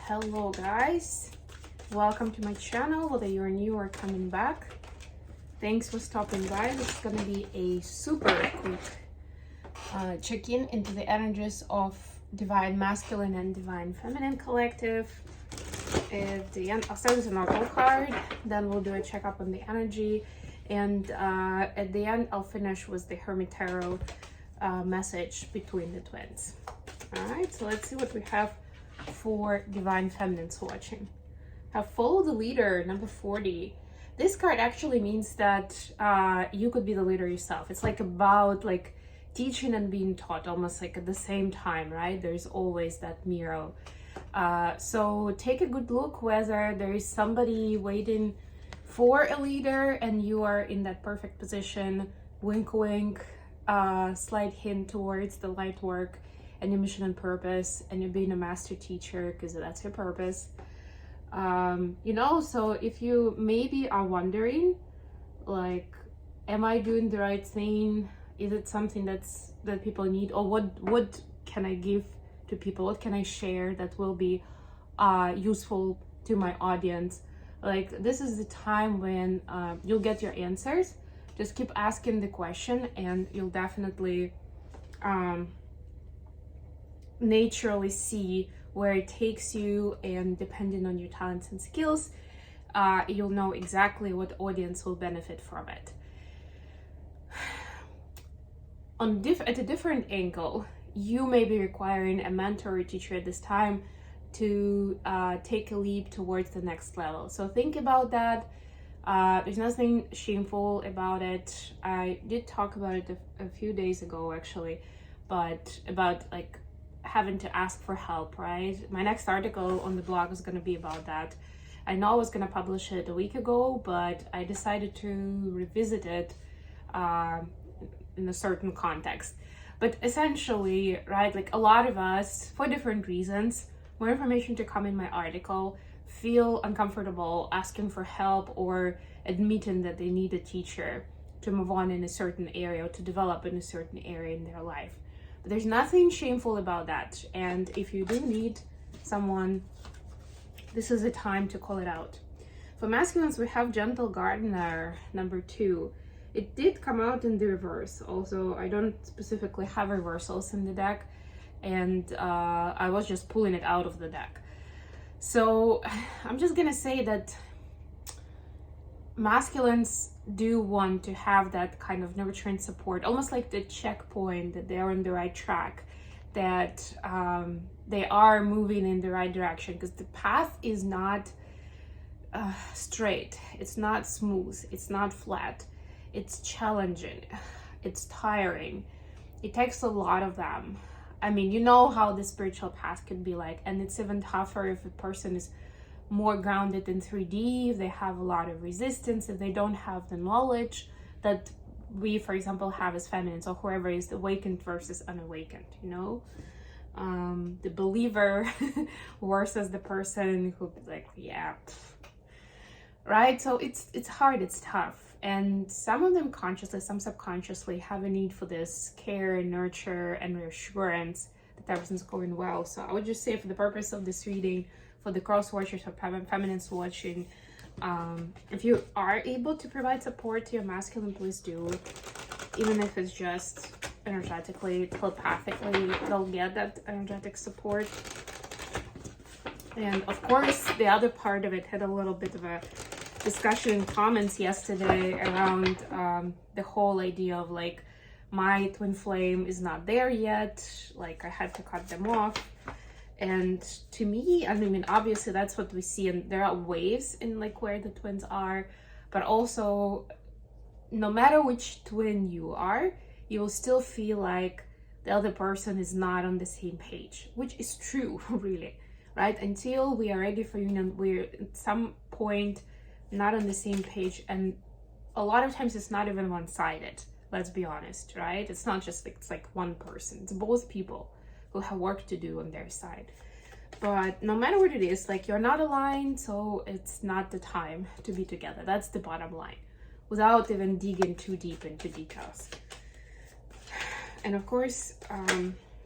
Hello guys, welcome to my channel, whether you're new or coming back. Thanks for stopping by. This is gonna be a super quick check-in into the energies of Divine Masculine and Divine Feminine Collective. At the end, I'll start with an oracle card, then we'll do a checkup on the energy, and at the end I'll finish with the Hermit Tarot message between the twins. Alright, so let's see what we have for Divine Feminines watching. Have Follow the Leader, number 40. This card actually means that you could be the leader yourself. It's like about like teaching and being taught almost like at the same time, right? There's always that mirror. So take a good look whether there is somebody waiting for a leader and you are in that perfect position. Wink wink, slight hint towards the light work and your mission and purpose, and you're being a master teacher because that's your purpose. You know, so if you maybe are wondering, like, am I doing the right thing? Is it something that people need? Or what can I give to people? What can I share that will be useful to my audience? Like, this is the time when you'll get your answers. Just keep asking the question and you'll definitely naturally see where it takes you, and depending on your talents and skills, you'll know exactly what audience will benefit from it. At a different angle, you may be requiring a mentor or teacher at this time to take a leap towards the next level. So think about that. There's nothing shameful about it. I did talk about it a few days ago actually, but about like having to ask for help, right? My next article on the blog is going to be about that. I know I was going to publish it a week ago, but I decided to revisit it in a certain context. But essentially, right, like a lot of us, for different reasons, more information to come in my article, feel uncomfortable asking for help or admitting that they need a teacher to move on in a certain area or to develop in a certain area in their life. But there's nothing shameful about that. And if you do need someone, this is the time to call it out. For masculines, we have Gentle Gardener, number 2. It did come out in the reverse. Also, I don't specifically have reversals in the deck, and I was just pulling it out of the deck. So I'm just gonna say that masculines do want to have that kind of nurturing support, almost like the checkpoint that they're on the right track, that they are moving in the right direction, because the path is not straight, it's not smooth, it's not flat, it's challenging, it's tiring, it takes a lot of them. I mean, you know how the spiritual path can be like, and it's even tougher if a person is more grounded in 3D, if they have a lot of resistance, if they don't have the knowledge that we, for example, have as feminines, or whoever is awakened versus unawakened, you know? The believer versus the person who like, yeah, right? So it's hard, it's tough. And some of them consciously, some subconsciously have a need for this care, nurture, and reassurance that everything's going well. So I would just say, for the purpose of this reading, for the cross watchers or feminines watching, if you are able to provide support to your masculine, please do. Even if it's just energetically, telepathically, they'll get that energetic support. And of course, the other part of it had a little bit of a discussion in comments yesterday around the whole idea of like, my twin flame is not there yet, like I had to cut them off. And to me, I mean, obviously that's what we see, and there are waves in like where the twins are, but also no matter which twin you are, you will still feel like the other person is not on the same page, which is true, really, right? Until we are ready for union, we're at some point not on the same page, and a lot of times it's not even one-sided, let's be honest, right? It's not just like, it's like one person, it's both people who have work to do on their side. But no matter what it is, like, you're not aligned, so it's not the time to be together. That's the bottom line, without even digging too deep into details. And of course,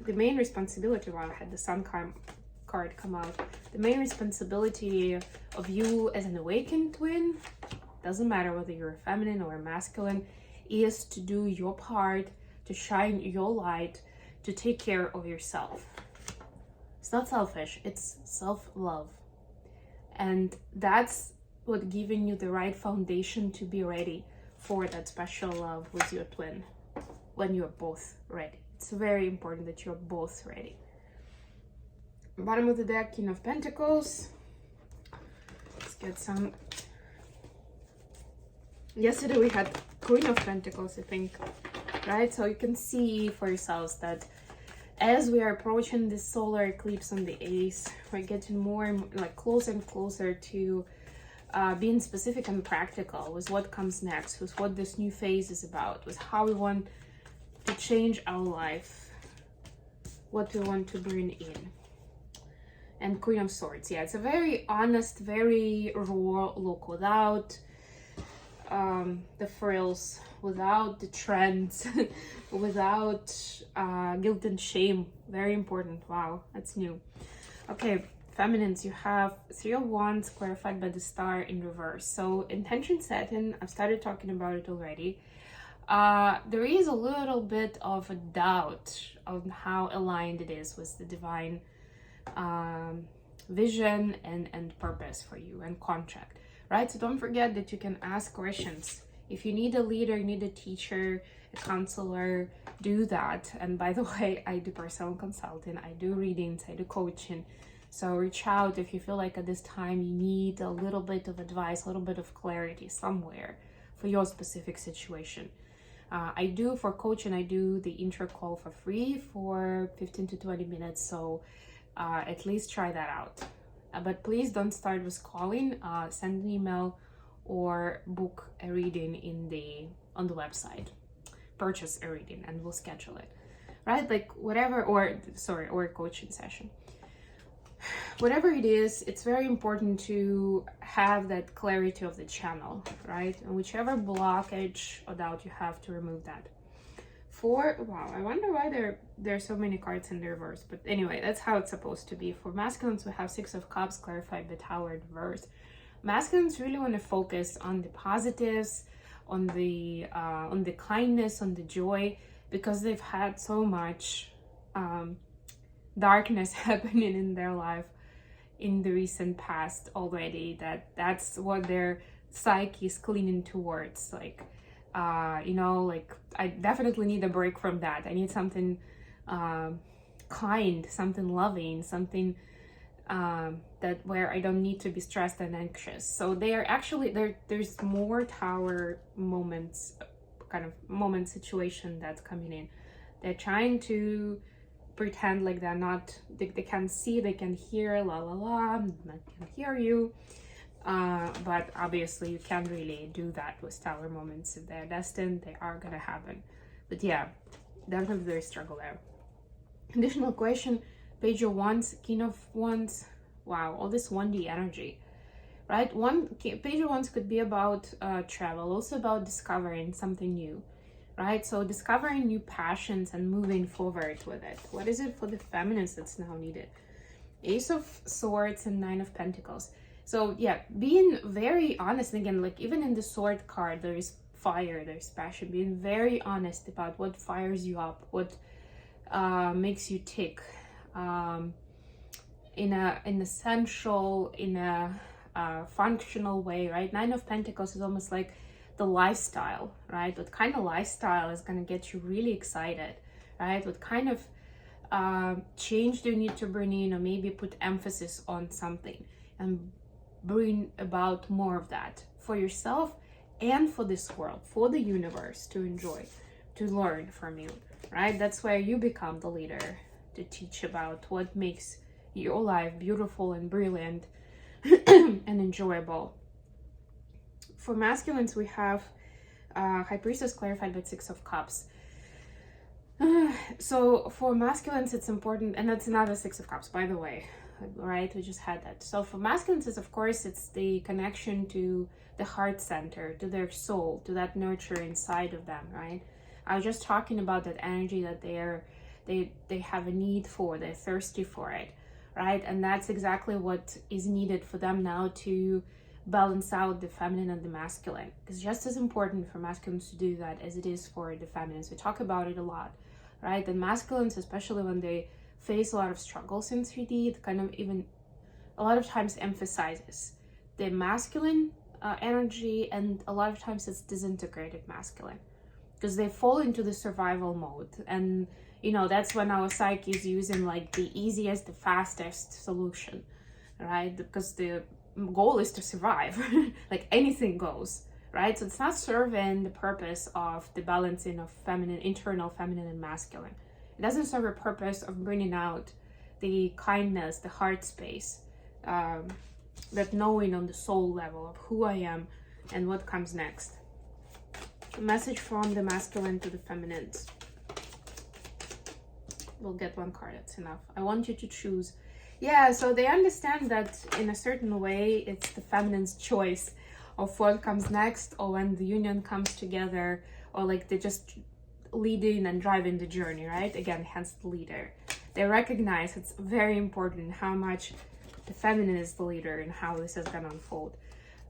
the main responsibility, while I had the sun card come out. The main responsibility of you as an awakened twin, doesn't matter whether you're a feminine or a masculine, is to do your part, to shine your light, to take care of yourself. It's not selfish, it's self-love. And that's what giving you the right foundation to be ready for that special love with your twin when you're both ready. It's very important that you're both ready. Bottom of the deck, King of Pentacles. Let's get some. Yesterday we had Queen of Pentacles, I think, right? So you can see for yourselves that as we are approaching this solar eclipse on the Ace, we're getting more and more, like closer and closer to being specific and practical with what comes next, with what this new phase is about, with how we want to change our life, what we want to bring in. And Queen of Swords, yeah, it's a very honest, very raw look, without the frills, without the trends, without guilt and shame. Very important. Wow, that's new. Okay, feminines, you have Three of Wands clarified by the Star in reverse. So intention setting, I've started talking about it already. There is a little bit of a doubt on how aligned it is with the divine vision and purpose for you and contract, right? So don't forget that you can ask questions. If you need a leader, you need a teacher, a counselor, do that. And by the way, I do personal consulting, I do readings, I do coaching. So reach out if you feel like at this time you need a little bit of advice, a little bit of clarity somewhere for your specific situation. I do, for coaching, I do the intro call for free for 15 to 20 minutes. So at least try that out. But please don't start with calling. Send an email or book a reading on the website. Purchase a reading and we'll schedule it, right? Like whatever, or a coaching session. Whatever it is, it's very important to have that clarity of the channel, right? And whichever blockage or doubt you have, to remove that. Wow, I wonder why there are so many cards in the reverse, but anyway, that's how it's supposed to be. For masculines, we have Six of Cups clarified by Tower in reverse. Masculines really want to focus on the positives, on the kindness, on the joy, because they've had so much darkness happening in their life in the recent past already, that's what their psyche is cleaning towards. Like like I definitely need a break from that. I need something kind, something loving, something that where I don't need to be stressed and anxious. So they are actually there's more Tower moments, kind of moment situation that's coming in. They're trying to pretend like they're not, they can see, they can hear, la la la, I can hear you. But obviously you can't really do that with Tower moments. If they're destined, they are gonna happen. But yeah, definitely there's struggle there. Additional question, Page of Wands, King of Wands. Wow, all this 1D energy, right? Page of Wands could be about travel, also about discovering something new, right? So discovering new passions and moving forward with it. What is it for the feminines that's now needed? Ace of Swords and Nine of Pentacles. So yeah, being very honest. And again, like even in the Sword card, there is fire, there's passion. Being very honest about what fires you up, what makes you tick, in a essential, in a functional way, right? Nine of Pentacles is almost like the lifestyle, right? What kind of lifestyle is going to get you really excited, right? What kind of change do you need to bring in, or maybe put emphasis on something and bring about more of that for yourself and for this world, for the universe to enjoy, to learn from you, right? That's where you become the leader, to teach about what makes your life beautiful and brilliant and enjoyable. For masculines, we have High Priestess clarified by Six of Cups. So for masculines, it's important, and that's another Six of Cups, by the way, right? We just had that. So for masculines, is of course, it's the connection to the heart center, to their soul, to that nurture inside of them, right? I was just talking about that energy that they have a need for, they're thirsty for it, right? And that's exactly what is needed for them now to balance out the feminine and the masculine. It's just as important for masculines to do that as it is for the feminines. We talk about it a lot, right? And masculines, especially when they face a lot of struggles in 3D, it kind of even a lot of times emphasizes the masculine energy, and a lot of times it's disintegrated masculine, because they fall into the survival mode. And you know, that's when our psyche is using like the easiest, the fastest solution, right? Because the goal is to survive. Like anything goes, right? So it's not serving the purpose of the balancing of feminine, internal feminine and masculine. It doesn't serve a purpose of bringing out the kindness, the heart space, that knowing on the soul level of who I am and what comes next. A message from the masculine to the feminines. We'll get one card, that's enough. I want you to choose. Yeah, so they understand that in a certain way, it's the feminine's choice of what comes next, or when the union comes together, or like they just leading and driving the journey, right? Again, hence the leader. They recognize it's very important how much the feminine is the leader and how this is going to unfold.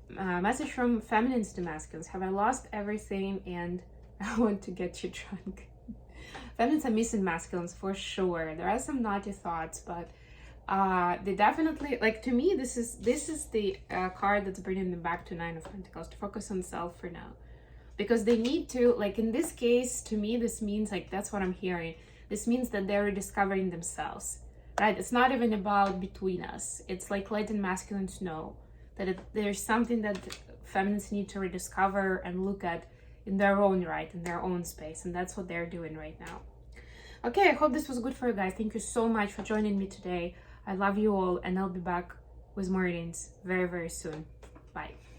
Message from feminines to masculines. Have I lost everything and I want to get you drunk? Feminines are missing masculines for sure. There are some naughty thoughts, but they definitely, like, to me, this is the card that's bringing them back to Nine of Pentacles, to focus on self for now. Because they need to, like in this case, to me, this means, like, that's what I'm hearing. This means that they're rediscovering themselves, right? It's not even about between us. It's like letting masculines know that there's something that feminines need to rediscover and look at in their own right, in their own space. And that's what they're doing right now. Okay, I hope this was good for you guys. Thank you so much for joining me today. I love you all, and I'll be back with more readings very, very soon. Bye.